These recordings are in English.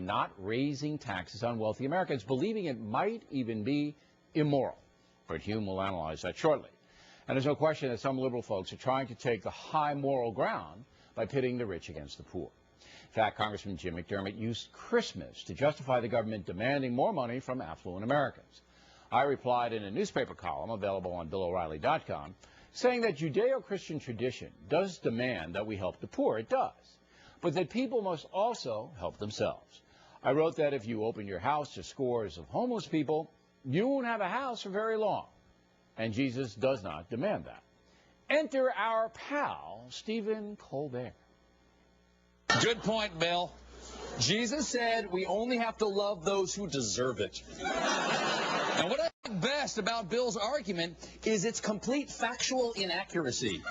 not raising taxes on wealthy Americans, believing it might even be immoral. Brit Hume will analyze that shortly. And there's no question that some liberal folks are trying to take the high moral ground by pitting the rich against the poor. In fact, Congressman Jim McDermott used Christmas to justify the government demanding more money from affluent Americans. I replied in a newspaper column available on BillO'Reilly.com, saying that Judeo-Christian tradition does demand that we help the poor. It does. But that people must also help themselves. I wrote that if you open your house to scores of homeless people, you won't have a house for very long. And Jesus does not demand that. Enter our pal, Stephen Colbert. Good point, Bill. Jesus said we only have to love those who deserve it. And what I like best about Bill's argument is its complete factual inaccuracy.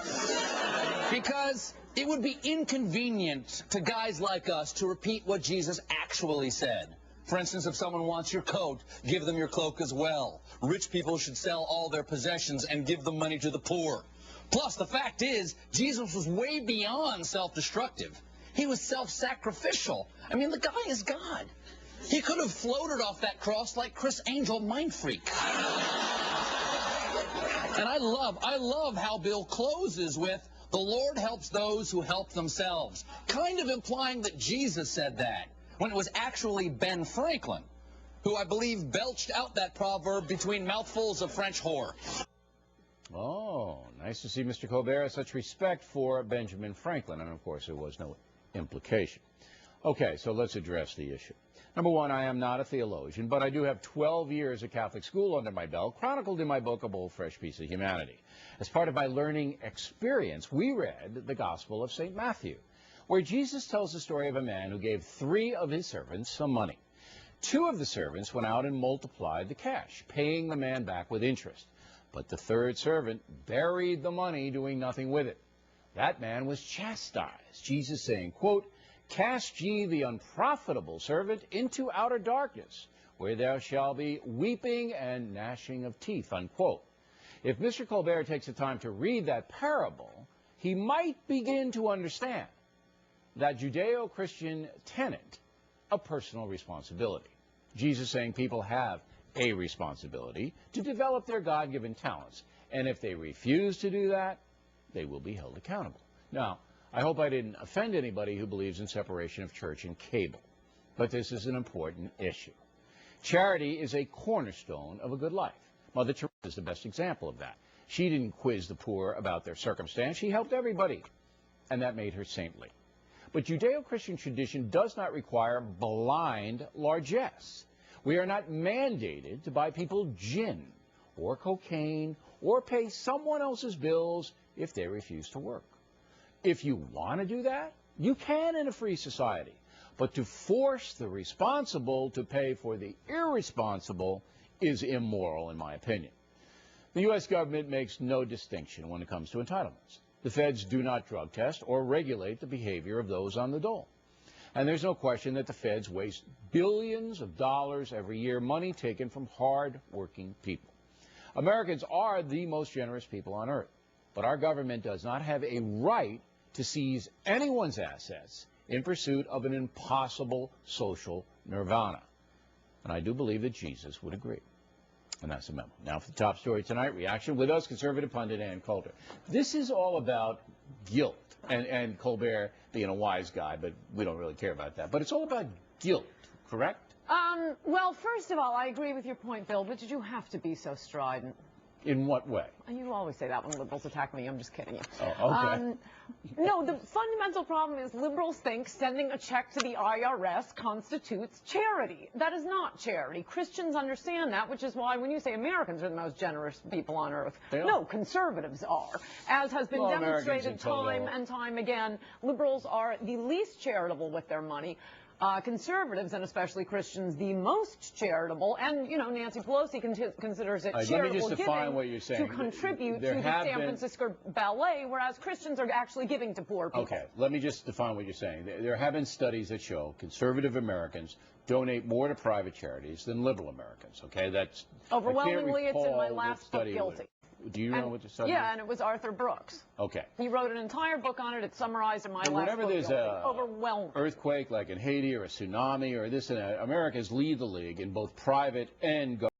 Because it would be inconvenient to guys like us to repeat what Jesus actually said. For instance, if someone wants your coat, give them your cloak as well. Rich people should sell all their possessions and give the money to the poor. Plus, the fact is, Jesus was way beyond self-destructive. He was self-sacrificial. I mean, the guy is God. He could have floated off that cross like Chris Angel Mindfreak. And I love how Bill closes with, the Lord helps those who help themselves, kind of implying that Jesus said that, when it was actually Ben Franklin, who I believe belched out that proverb between mouthfuls of French whore. Oh, nice to see Mr. Colbert has such respect for Benjamin Franklin, and of course there was no implication. Okay, so let's address the issue. Number one, I am not a theologian, but I do have 12 years of Catholic school under my belt, chronicled in my book, A Bold Fresh Piece of Humanity. As part of my learning experience, we read the Gospel of St. Matthew, where Jesus tells the story of a man who gave 3 of his servants some money. 2 of the servants went out and multiplied the cash, paying the man back with interest. But the 3rd servant buried the money, doing nothing with it. That man was chastised, Jesus saying, quote, "Cast ye the unprofitable servant into outer darkness, where there shall be weeping and gnashing of teeth," unquote. If Mr. Colbert takes the time to read that parable, he might begin to understand that Judeo-Christian tenet of personal responsibility. Jesus saying people have a responsibility to develop their God-given talents, and if they refuse to do that, they will be held accountable. Now, I hope I didn't offend anybody who believes in separation of church and cable, but this is an important issue. Charity is a cornerstone of a good life. Mother Teresa is the best example of that. She didn't quiz the poor about their circumstance. She helped everybody, and that made her saintly. But Judeo-Christian tradition does not require blind largesse. We are not mandated to buy people gin or cocaine or pay someone else's bills if they refuse to work. If you want to do that, you can in a free society. But to force the responsible to pay for the irresponsible is immoral, in my opinion. The U.S. government makes no distinction when it comes to entitlements. The feds do not drug test or regulate the behavior of those on the dole. And there's no question that the feds waste billions of dollars every year, money taken from hard-working people. Americans are the most generous people on earth, but our government does not have a right to seize anyone's assets in pursuit of an impossible social nirvana. And I do believe that Jesus would agree. And that's the memo. Now for the top story tonight, reaction with us, conservative pundit Ann Coulter. This is all about guilt. And Colbert being a wise guy, but we don't really care about that. But it's all about guilt, correct? Well, first of all, I agree with your point, Bill, but did you have to be so strident? In what way? You always say that when liberals attack me. I'm just kidding you. Oh, okay. No, the fundamental problem is liberals think sending a check to the IRS constitutes charity. That is not charity. Christians understand that, which is why when you say Americans are the most generous people on earth, no, conservatives are. As has been demonstrated time and time again, liberals are the least charitable with their money. Conservatives, and especially Christians, the most charitable, and, you know, Nancy Pelosi considers it charitable giving to contribute to the San Francisco Ballet, whereas Christians are actually giving to poor people. Okay, let me just define what you're saying. There have been studies that show conservative Americans donate more to private charities than liberal Americans, okay? That's overwhelmingly, it's in my last book, Guilty. Do you know what the subject? Yeah, and it was Arthur Brooks. Okay. He wrote an entire book on it. It's summarized in my And last whenever book. there's a overwhelming earthquake like in Haiti or a tsunami or this and that, Americans lead the league in both private and government.